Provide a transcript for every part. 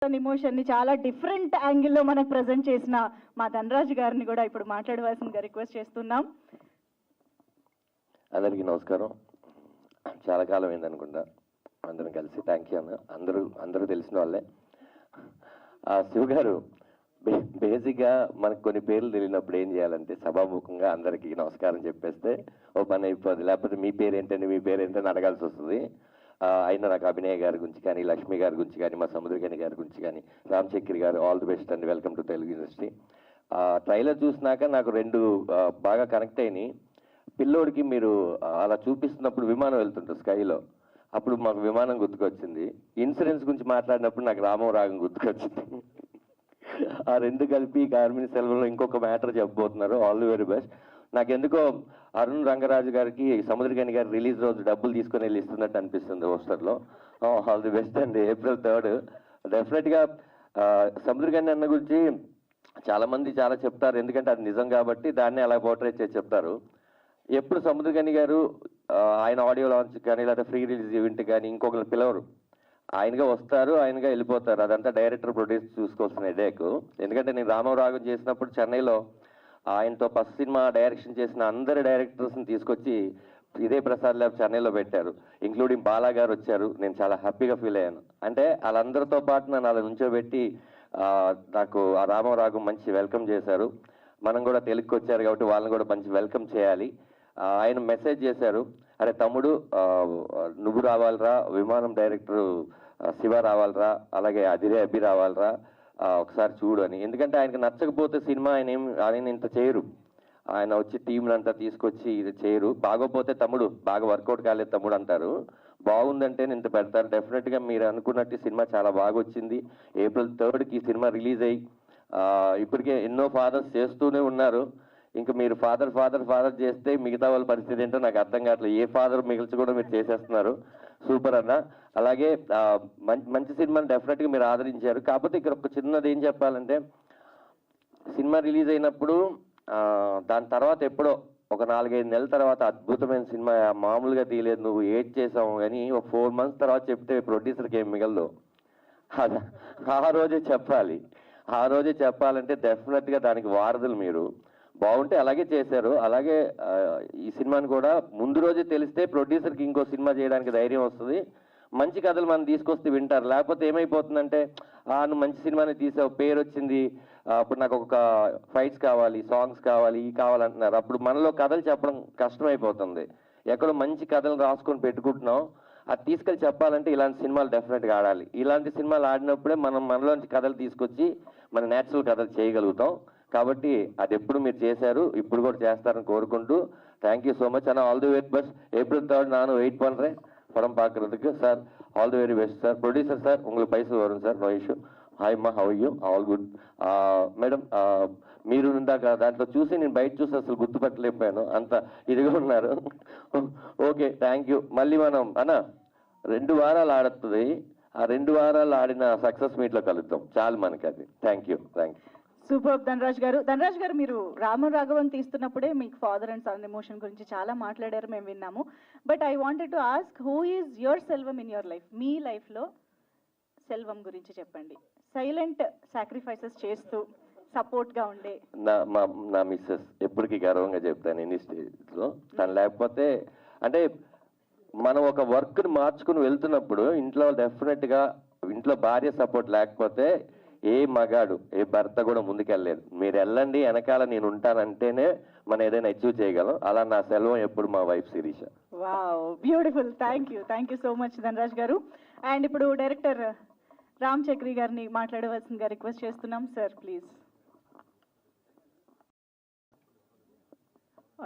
Emotion ని చాలా different యాంగిల్లో మనకు ప్రజెంట్ చేసిన మా ధనరాజ్ గారిని కూడా ఇప్పుడు మాట్లాడవలసిందిగా రిక్వెస్ట్ చేస్తున్నాం. అందరికీ నమస్కారం. చాలా కాలం అయింది అనుకుంటా అందరం కలిసి. థ్యాంక్ యూ అన్న. అందరూ తెలిసిన వాళ్ళే. శివ గారు, బేసిక్గా మనకు కొన్ని పేర్లు తెలియనప్పుడు ఏం చేయాలంటే సభాముఖంగా అందరికీ నమస్కారం చెప్పేస్తే ఓ పని అయిపోద్ది. లేకపోతే మీ పేరేంటండి మీ పేరేంటని అడగాల్సి వస్తుంది. అయినా నాకు అభినయ్ గారి గురించి కానీ, లక్ష్మి గారి గురించి కానీ, మా సముద్రగని గారి గురించి కానీ, రామ్ చక్రి గారు, ఆల్ ది బెస్ట్ అండి, welcome to Telugu industry. Trailer చూసినాక నాకు రెండు బాగా కనెక్ట్ అయినాయి. పిల్లోడికి మీరు అలా చూపిస్తున్నప్పుడు విమానం వెళ్తుంటారు స్కైలో, అప్పుడు మాకు విమానం గుర్తుకొచ్చింది. ఇన్సూరెన్స్ గురించి మాట్లాడినప్పుడు నాకు రామం రాగం గుర్తుకొచ్చింది. ఆ రెండు కలిపి కార్మిక సెలవులో ఇంకొక మ్యాటర్ చెప్పబోతున్నారు. All the very best. నాకెందుకో అరుణ్ రంగరాజు గారికి సముద్రగని గారి రిలీజ్ రోజు డబ్బులు తీసుకొని వెళ్ళి ఇస్తున్నట్టు అనిపిస్తుంది పోస్టర్లో. ఆల్ ది బెస్ట్ అండి. April 3rd డెఫినెట్గా సముద్రగని అన్న గురించి చాలామంది చాలా చెప్తారు, ఎందుకంటే అది నిజం కాబట్టి దాన్ని అలా పోర్ట్రేట్ చేసి చెప్తారు. ఎప్పుడు సముద్రగని గారు ఆయన ఆడియో లాంచ్ కానీ లేదా ఫ్రీ రిలీజ్ ఈవెంట్ కానీ ఇంకొకరు పిలవరు, ఆయనగా వస్తారు, ఆయనగా వెళ్ళిపోతారు. అదంతా డైరెక్టర్ ప్రొడ్యూస్ చూసుకోవాల్సిన హెడేక్. ఎందుకంటే నేను రామరాగం చేసినప్పుడు చెన్నైలో ఆయనతో ఫస్ట్ సినిమా డైరెక్షన్ చేసిన అందరి డైరెక్టర్స్ని తీసుకొచ్చి ఇదే ప్రసాద్ ల్యాబ్ చెన్నైలో పెట్టారు, ఇంక్లూడింగ్ బాలా గారు వచ్చారు. నేను చాలా హ్యాపీగా ఫీల్ అయ్యాను. అంటే వాళ్ళందరితో పాటు నన్ను అలా నుంచోబెట్టి నాకు ఆ రామరాగం మంచి వెల్కమ్ చేశారు. మనం కూడా తెలుగుకి వచ్చారు కాబట్టి వాళ్ళని కూడా మంచి వెల్కమ్ చేయాలి. ఆయన మెసేజ్ చేశారు, అరే తమ్ముడు నువ్వు రావాలరా, విమానం డైరెక్టర్ శివ రావాలరా, అలాగే అభి రావాలరా, ఒకసారి చూడు అని. ఎందుకంటే ఆయనకి నచ్చకపోతే సినిమా ఆయన ఇంత చేయరు. ఆయన వచ్చి టీంని అంతా తీసుకొచ్చి ఇది చేయరు. బాగోపోతే తమ్ముడు బాగా వర్కౌట్ కాలేదు తమ్ముడు అంటారు, బాగుందంటే ఇంత పెడతారు. డెఫినెట్గా మీరు అనుకున్నట్టు సినిమా చాలా బాగా వచ్చింది. April 3rd ఈ సినిమా రిలీజ్ అయ్యి ఇప్పటికే ఎన్నో ఫాదర్స్ చేస్తూనే ఉన్నారు. ఇంకా మీరు ఫాదర్ చేస్తే మిగతా వాళ్ళ పరిస్థితి ఏంటో నాకు అర్థం కావట్లేదు. ఏ ఫాదర్ మిగిల్చి కూడా మీరు చేసేస్తున్నారు. సూపర్ అన్న. అలాగే మంచి సినిమాని డెఫినెట్గా మీరు ఆదరించారు. కాకపోతే ఇక్కడ ఒక చిన్నది ఏం చెప్పాలంటే, సినిమా రిలీజ్ అయినప్పుడు దాని తర్వాత ఎప్పుడో ఒక 4-5 నెలల తర్వాత అద్భుతమైన సినిమా, మామూలుగా తీయలేదు, నువ్వు ఏడ్ చేసావు అని ఒక 4 months తర్వాత చెప్తే ప్రొడ్యూసర్కి ఏం మిగలదు. ఆ రోజే చెప్పాలి. ఆ రోజే చెప్పాలంటే డెఫినెట్గా దానికి వారధులు మీరు. బాగుంటే అలాగే చేశారు. అలాగే ఈ సినిమాని కూడా ముందు రోజే తెలిస్తే ప్రొడ్యూసర్కి ఇంకో సినిమా చేయడానికి ధైర్యం వస్తుంది. మంచి కథలు మనం తీసుకొస్తే వింటారు. లేకపోతే ఏమైపోతుందంటే నువ్వు మంచి సినిమాని తీసావు, పేరు వచ్చింది, అప్పుడు నాకు ఒక ఫైట్స్ కావాలి, సాంగ్స్ కావాలి, ఈ కావాలంటున్నారు. అప్పుడు మనలో కథలు చెప్పడం కష్టమైపోతుంది. ఎక్కడో మంచి కథలు రాసుకొని పెట్టుకుంటున్నాం, అది తీసుకెళ్ళి చెప్పాలంటే ఇలాంటి సినిమాలు డెఫినెట్గా ఆడాలి. ఇలాంటి సినిమాలు ఆడినప్పుడే మనలోంచి కథలు తీసుకొచ్చి మన నేచురల్ కథలు చేయగలుగుతాం. కాబట్టి అది ఎప్పుడు మీరు చేశారు, ఇప్పుడు కూడా చేస్తారని కోరుకుంటూ థ్యాంక్ యూ సో మచ్ అన్న. All the very best. April 3rd நானும் வெயிட் பண்ணுறேன் படம் பார்க்கறதுக்கு sir. All the very best sir. Producer sir, உங்களுக்கு పైసలు వரும் సార్, నో ఇష్యూ. హాయ్ అమ్మా, how you? All good. Madam, మీరు ఇందాక దాంట్లో చూసి నేను బయట చూసి అసలు గుర్తుపట్టలేకపోయాను, అంత ఇదిగా ఉన్నారు. Okay, thank you. మళ్ళీ మనం అన్న 2 వారాలు ఆడుతుంది, ఆ 2 వారాలు ఆడిన సక్సెస్ మీట్లో కలుద్దాం చాలు మనకి. అది థ్యాంక్ యూ. సూపర్ ధనరాజ్ గారు, మీరు రామరాఘవన్ తీస్తున్నప్పుడే మీకు ఫాదర్ అండ్ సన్ ఎమోషన్ గురించి చాలా మాట్లాడారు, మేము విన్నాము. But I wanted to ask, who is your Selvam in your life? మీ లైఫ్లో సెల్వం గురించి చెప్పండి. సైలెంట్ సాక్రిఫైసెస్ చేస్తూ సపోర్ట్గా ఉండే నా మిస్సెస్. ఎప్పటికీ గర్వంగా చెప్తాను ఎన్ని స్టేజ్లో. తను లేకపోతే అంటే మనం ఒక వర్క్ని మార్చుకుని వెళ్తున్నప్పుడు ఇంట్లో డెఫినెట్గా, ఇంట్లో భార్య సపోర్ట్ లేకపోతే ఏ మగాడు, ఏ భర్త కూడా ముందుకెళ్ళలేదు. మీరు వెళ్ళండి, వెనకాల నేను ఉంటానంటేనే మనం ఏదైనా అచీవ్ చేయగలం. అలా నా సెల్వం ఎప్పుడు మా wife Shirisha. Wow, beautiful. Thank you so much Dhanaraj గారు. అండ్ ఇప్పుడు డైరెక్టర్ రామ్ చక్రి గారిని మాట్లాడవలసిందిగా రిక్వెస్ట్ చేస్తున్నాం. Sir please.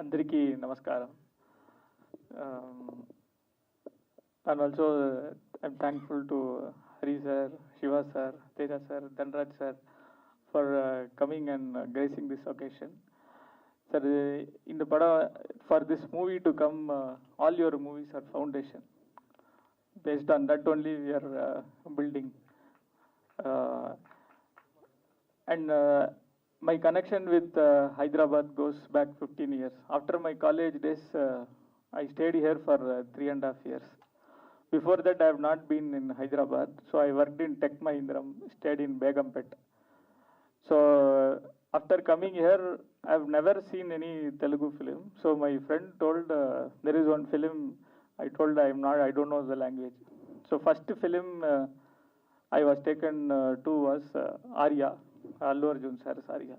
అందరికీ నమస్కారం. And also I'm thankful to Hari sir, Shiva sir, Teja sir, Dhanraj sir for coming and gracing this occasion. Sir, in the pada, for this movie to come, all your movies are foundation. Based on that only we are building. And my connection with Hyderabad goes back 15 years. After my college days, I stayed here for 3.5 years. Before that, I have not been in Hyderabad. So I worked in Tech Mahindram, stayed in Begumpet. So after coming here, I've never seen any Telugu film. So my friend told there is one film. I told I don't know the language. So first film I was taken to was Arya, Allu Arjun sir's Arya.